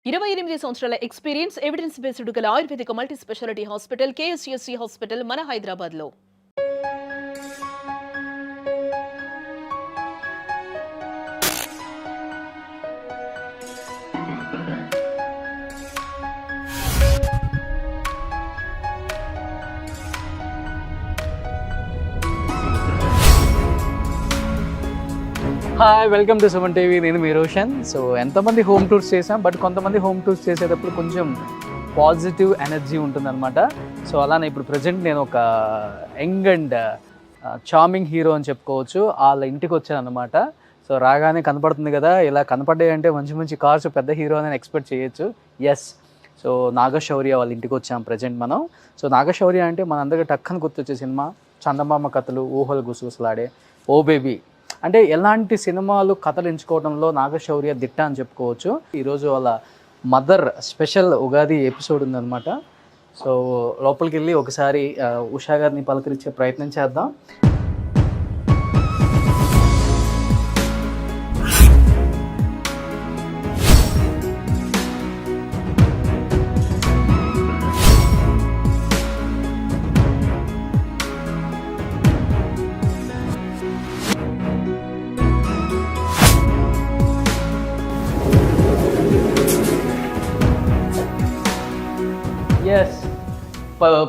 28 సంవత్సరాల experience evidence based గల ఆయుర్వేదిక multi speciality hospital KSSC hospital మన హైదరాబాద్లో. Hi, welcome to Suman TV. నేను మీ రోషన్. సో ఎంతమంది హోమ్ టూర్స్ చేసాం, బట్ కొంతమంది హోమ్ టూర్స్ చేసేటప్పుడు కొంచెం పాజిటివ్ ఎనర్జీ ఉంటుందన్నమాట. సో అలానే ఇప్పుడు ప్రజెంట్ నేను ఒక యంగ్ అండ్ చార్మింగ్ హీరో అని చెప్పుకోవచ్చు. వాళ్ళ ఇంటికి వచ్చాను అనమాట. సో రాగానే కనపడుతుంది కదా, ఇలా కనపడ్డాయంటే మంచి మంచి కార్స్, పెద్ద హీరో అని ఎక్స్పెక్ట్ చేయొచ్చు. ఎస్, సో నాగశౌర్య వాళ్ళ ఇంటికి వచ్చాం ప్రజెంట్ మనం. సో నాగశౌర్య అంటే మనందరికీ టక్కని గుర్తొచ్చే సినిమా చందమామ కథలు, ఊహలు గుసగుసలాడే, ఓ బేబీ. అంటే ఎలాంటి సినిమాలు కథలు ఎంచుకోవడంలో నాగశౌర్య దిట్ట అని చెప్పుకోవచ్చు. ఈరోజు వాళ్ళ మదర్ స్పెషల్ ఉగాది ఎపిసోడ్ ఉందన్నమాట. సో లోపలికి వెళ్ళి ఒకసారి ఉషా గారిని పలకరించే ప్రయత్నం చేద్దాం. ఎస్,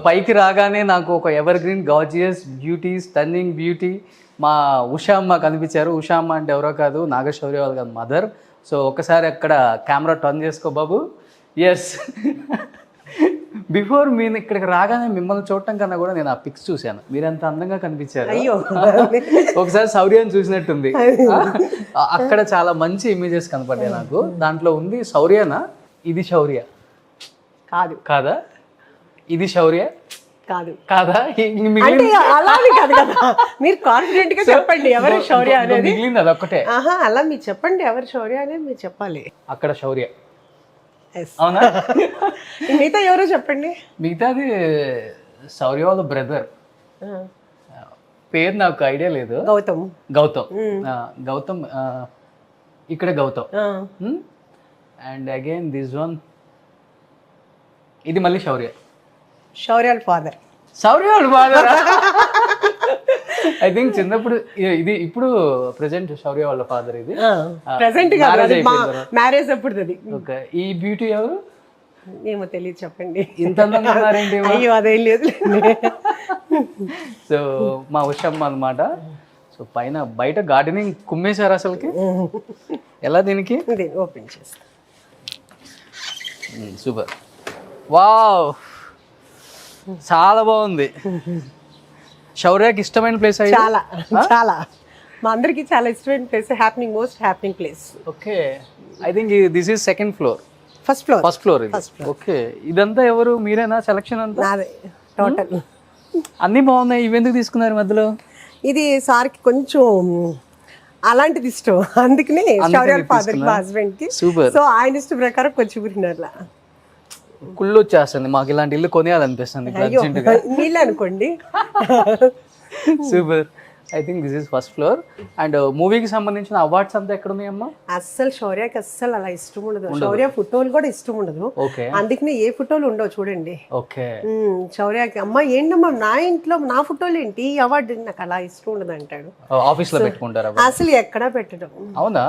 పైకి రాగానే నాకు ఒక ever green gorgeous beauty, stunning beauty మా ఉషా అమ్మ కనిపించారు. ఉషా అమ్మ అంటే ఎవరో కాదు, నాగశౌర్య వాళ్ళ మదర్. సో ఒకసారి అక్కడ కెమెరా టర్న్ చేసుకో బాబు. ఎస్, బిఫోర్ మీరు ఇక్కడికి రాగానే మిమ్మల్ని చూడటం కన్నా కూడా నేను ఆ పిక్స్ చూశాను. మీరు ఎంత అందంగా కనిపించారు. ఒకసారి శౌర్యాన్ని చూసినట్టుంది. అక్కడ చాలా మంచి ఇమేజెస్ కనపడ్డాయి నాకు. దాంట్లో ఉంది శౌర్యనా? ఇది శౌర్య కాదు. కాదా? ఇది శౌర్య కాదు. కాదా? అలానే కాదు కదా, మీరు కాన్ఫిడెంట్ గా చెప్పండి ఎవరు శౌర్య అనేది. మిగిలింది అదొక్కటే. అలా మీరు చెప్పండి ఎవరు శౌర్య అనేది మీరు చెప్పాలి. అక్కడ శౌర్య, అవునా? మిగతా ఎవరో చెప్పండి. మిగతాది శౌర్య వాళ్ళ బ్రదర్. పేరు నాకు ఐడియా లేదు. గౌతమ్. గౌతమ్ ఇక్కడ Gautam. And again this one, ఇది మళ్ళీ Shourya. Shourya father. Shourya father I think చిన్నప్పుడు ఇది. ఇప్పుడు ప్రెసెంట్ శౌర్య వాళ్ళ ఫాదర్. ఇది ప్రెసెంట్ మ్యారేజ్ అప్పుడు. ఓకే, ఈ బ్యూటీ ఎవరు? ఏమో తెలియదు, చెప్పండి. ఇంత అందంగా ఉన్నారేంటి? అయ్యో అదేం లేదు. సో మా ఉషమ్మ అనమాట. సో పైన బయట గార్డెనింగ్ కుమ్మేశారు అసలుకి. ఎలా దీనికి ఓపెన్ చేస్తా. సూపర్, వావ్, చాలా బాగుంది. శౌర్యకి ఇష్టమైన ప్లేస్ అయ్యి చాలా చాలా మా అందరికి చాలా ఇష్టమైన place. Happening, most happening place. Okay, I think this is second floor. First floor. Okay, ఇదంతా ఎవరు? మీరేనా సెలక్షన్ అంతా? నాదే టోటల్. అన్నీ బాగున్నాయి. ఇవెందుకు తీసుకున్నారు మధ్యలో? ఇది సార్కి కొంచెం అలాంటిది ఇష్టం, అందుకనే శౌర్య ఫాదర్ మా హస్బెండ్ కి. సూపర్. సో ఆయన ఇష్టం ప్రకారం కొంచెం ఊరినట్లా కుళ్ళు వచ్చేస్తుంది. మాకు ఇలాంటి ఇల్లు కొనేయాలనిపిస్తుంది నీళ్ళు అనుకోండి. Super. I think this is first floor. And మూవీకి సంబంధించిన అవార్డ్స్ అంతా ఎక్కడ ఉన్నాయమ్మా? అస్సలు శౌర్యకి అస్సలు అలా ఇష్టం ఉండదు. శౌర్య ఫోటోలు కూడా ఇష్టం ఉండదు. ఓకే, అందుకనే ఏ ఫోటోలు ఉండవు చూడండి. ఓకే. శౌర్యకి అమ్మ ఏంటమ్మా నా ఇంట్లో నా ఫోటోలు ఏంటి, ఈ అవార్డు నాకు అలా ఇష్టం ఉండదు అంటాడు. ఆఫీస్ లో పెట్టుకుంటారా? అసలు ఎక్కడా పెట్టడం. అవునా?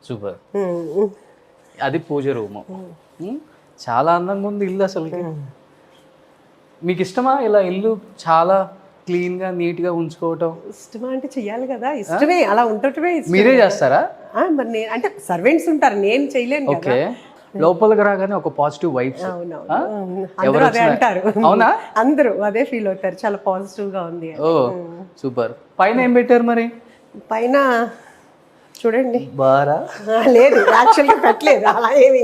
సూపర్. అది పూజ రూమ్. చాలా అందంగా ఉంది ఇల్లు అసలు. మీకు ఇష్టమా ఇలా ఇల్లు చాలా క్లీన్ గా నీట్ గా ఉంచుకోవటం? ఇష్టమా అంటే చెయ్యాలి కదా, ఇష్టమే. అలా ఉండటమే. మీరే చేస్తారా? మరి నేను అంటే సర్వెంట్స్ ఉంటారు, నేను చేయలేను. ఓకే, లోపలికి రాగానే ఒక పాజిటివ్ వైబ్స్. అందరూ అదే అంటారు. అవునా? అందరూ అదే ఫీల్ అవుతారు, చాలా పాజిటివ్ గా ఉంది. ఓ సూపర్. పైన ఏం పెట్టారు మరి? పైన చూడండి. బారా? లేదు, యాక్చువల్గా పెట్టలేదు అలా ఏమీ.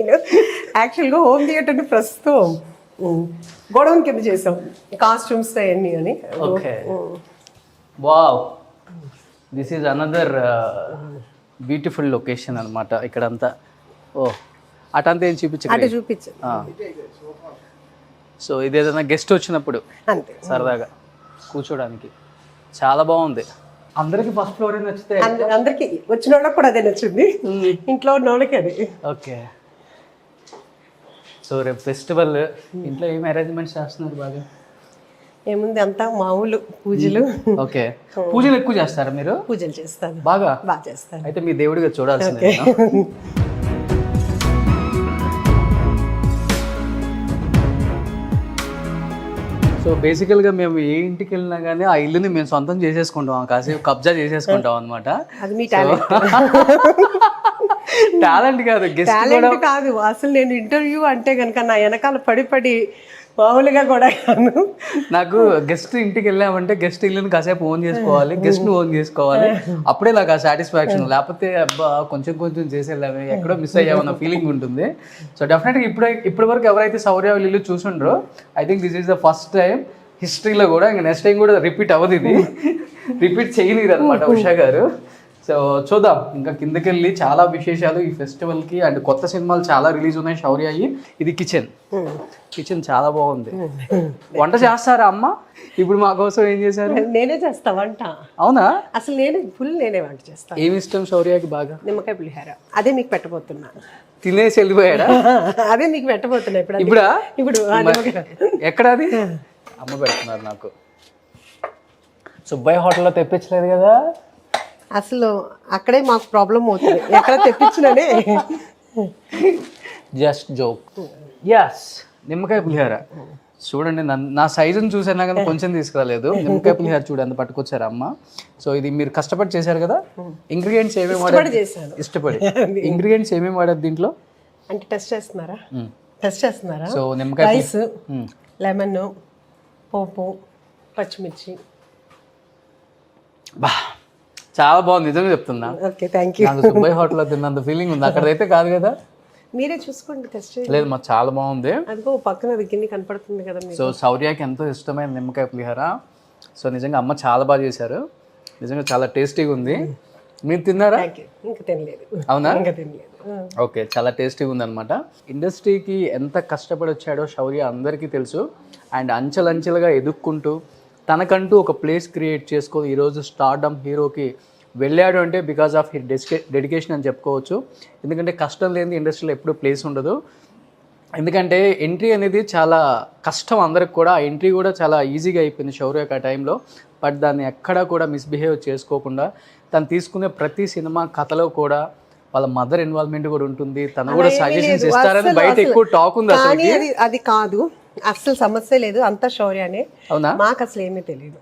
యాక్చువల్గా హోమ్ థియేటర్ ప్రస్తుతం గొడవన్ కింద చేసాం, కాస్ట్యూమ్స్ అవన్నీ అని. Okay, wow, this is another beautiful location అనమాట ఇక్కడంతా. ఓ అటంతా ఏం చూపించు. సో ఇది ఏదైనా గెస్ట్ వచ్చినప్పుడు అంతే సరదాగా కూర్చోడానికి చాలా బాగుంది. అందరికి ఫస్ట్ ఫ్లోర్ నచ్చితే అందరికి వచ్చిన వాళ్ళకి కూడా అదే నచ్చింది, ఇంట్లో ఉన్న వాళ్ళకి అదే. ఓకే, సో రేపు ఫెస్టివల్, ఇంట్లో ఏం అరేంజ్మెంట్స్ చేస్తున్నారు బాగా? ఏముంది అంతా మామూలు పూజలు. ఓకే, పూజలు ఎక్కువ చేస్తారా మీరు? పూజలు చేస్తాను, బాగా బాగా చేస్తాను. అయితే మీ దేవుడిగా చూడాల్సిందే. సో బేసికల్గా మేము ఏ ఇంటికి వెళ్ళినా కానీ ఆ ఇల్లుని మేము సొంతం చేసేసుకుంటాం, కాసేపు కబ్జా చేసేసుకుంటాం అనమాట. అది మీ టాలెంట్. టాలెంట్ కాదు, గెస్ట్ టాలెంట్ కాదు, అసలు నేను ఇంటర్వ్యూ అంటే కనుక నా వెనకాల పడి మామూలుగా కూడా కాను. నాకు గెస్ట్ ఇంటికి వెళ్ళామంటే గెస్ట్ ఇల్లుని కాసేపు ఓన్ చేసుకోవాలి, గెస్ట్ని ఓన్ చేసుకోవాలి, అప్పుడే నాకు ఆ సాటిస్ఫాక్షన్. లేకపోతే అబ్బా కొంచెం చేసి వెళ్ళాము, ఎక్కడో మిస్ అయ్యామన్న ఫీలింగ్ ఉంటుంది. సో డెఫినెట్గా ఇప్పటి వరకు ఎవరైతే శౌర్య వాళ్ళ ఇల్లు చూసుండ్రో, I think this is the first time హిస్టరీలో కూడా, ఇంకా నెక్స్ట్ టైం కూడా రిపీట్ అవ్వదు, ఇది రిపీట్ చేయలేరు అనమాట ఉషా గారు. సో చూద్దాం, ఇంకా కిందకెళ్ళి చాలా విశేషాలు ఈ ఫెస్టివల్కి. అండ్ కొత్త సినిమాలు చాలా రిలీజ్ ఉన్నాయి శౌర్య అయ్యి. ఇది కిచెన్ చాలా బాగుంది. వంట చేస్తారా అమ్మ? ఇప్పుడు మా కోసం ఏం చేశారు? నేనే చేస్తా వంట. అవునా? అసలు నేనే వంట చేస్తాను. ఏమి ఇష్టం శౌర్యకి బాగా? నిమ్మకాయ పులిహార. అదే మీకు పెట్టబోతున్నా. తినేసి వెళ్ళిపోయాడా? అదే మీకు పెట్టబోతున్నా ఇప్పుడు. ఇప్పుడు ఎక్కడ అది? అమ్మ పెడుతున్నారు నాకు. సుబ్బయ్య హోటల్లో తెప్పించలేదు కదా? అసలు అక్కడే మాకు ప్రాబ్లం అవుతుంది, ఎక్కడ తెప్పించిననే. Just joke. యస్, నిమ్మకాయ పులిహార చూడండి. నా సైజుని చూసానా కానీ కొంచెం తీసుకురాలేదు. నిమ్మకాయ పులిహార చూడండి ఎంత పట్టుకొచ్చారు అమ్మ. సో ఇది మీరు కష్టపడి చేశారు కదా. ఇంగ్రీడియంట్స్ ఏమేమి వాడారు? ఇష్టపడి. ఇంగ్రీడియంట్స్ ఏమేమి వాడారు దీంట్లో? అంటే టెస్ట్ చేస్తున్నారా? సో నిమ్మకాయ, రైస్, లెమన్, పోపు, పచ్చిమిర్చి. బా చాలా బాగుంది, నిజంగా చెప్తున్నా. Okay, thank you. నాకు సుబ్బయ్య హోటల్లో తిన్నంత ఫీలింగ్ ఉంది, అక్కడైతే కాదు కదా. మీరే చూసుకోండి, టెస్ట్ చేయండి. లేదు, మాకు చాలా బాగుంది. అదిగో పక్కన గిన్నె కనపడుతుంది కదా. సో శౌర్యకి ఎంతో ఇష్టమైన నిమ్మకాయ పులిహార. సో నిజంగా అమ్మ చాలా బాగా చేశారు, నిజంగా చాలా టేస్టీగా ఉంది. మీరు తిన్నారా? ఇంకా తినలేదు. అవునా? ఇంకా తినలేదు. ఓకే, చాలా టేస్టీగా ఉందన్నమాట. ఇండస్ట్రీకి ఎంత కష్టపడి వచ్చాడో శౌర్య అందరికీ తెలుసు. అండ్ అంచెలంచెలుగా ఎదుక్కుంటూ తనకంటూ ఒక ప్లేస్ క్రియేట్ చేసుకొని ఈరోజు స్టార్డమ్ హీరోకి వెళ్ళాడు అంటే బికాజ్ ఆఫ్ హీ డెడికేషన్ అని చెప్పుకోవచ్చు. ఎందుకంటే కష్టం లేని ఇండస్ట్రీలో ఎప్పుడూ ప్లేస్ ఉండదు. ఎందుకంటే ఎంట్రీ అనేది చాలా కష్టం అందరికి కూడా. ఆ ఎంట్రీ కూడా చాలా ఈజీగా అయిపోయింది శౌర్యకి ఆ టైంలో. బట్ దాన్ని ఎక్కడా కూడా మిస్బిహేవ్ చేసుకోకుండా తను తీసుకునే ప్రతి సినిమా కథలో కూడా వాళ్ళ మదర్ ఇన్వాల్వ్మెంట్ కూడా ఉంటుంది. తను కూడా సజెషన్స్ ఇస్తారని బయట ఎక్కువ టాక్ ఉంది. అసలు అది కాదు, అసలు సమస్య లేదు, అంతా శౌర్యనే. అవునా? మాకు అసలు ఏమీ తెలియదు.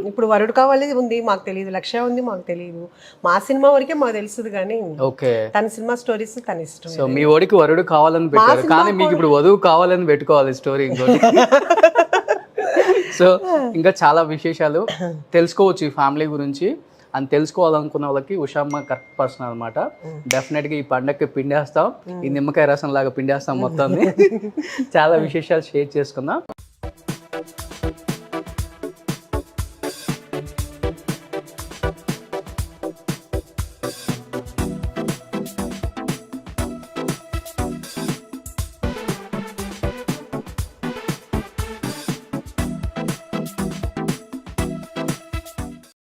ఇప్పుడు వరుడు కావాలి ఉంది మాకు తెలియదు, లక్ష్య ఉంది మాకు తెలియదు. మా సినిమా వరకే మాకు తెలుస్తుంది కానీ ఓకే, తన సినిమా స్టోరీస్ తన ఇష్టం. సో మీ ఓడికి వరుడు కావాలని పెట్టారు, కానీ మీకు ఇప్పుడు వధువు కావాలని పెట్టుకోవాలి స్టోరీ ఇంకోటి. సో ఇంకా చాలా విశేషాలు తెలుసుకోవచ్చు ఈ ఫ్యామిలీ గురించి. అని తెలుసుకోవాలనుకున్న వాళ్ళకి ఉషామ్మ కరెక్ట్ పర్సన్ అనమాట. డెఫినెట్గా ఈ పండగకి పిండేస్తాం, ఈ నిమ్మకాయ రసం లాగా పిండేస్తాం మొత్తాన్ని. చాలా విశేషాలు షేర్ చేసుకుందాం.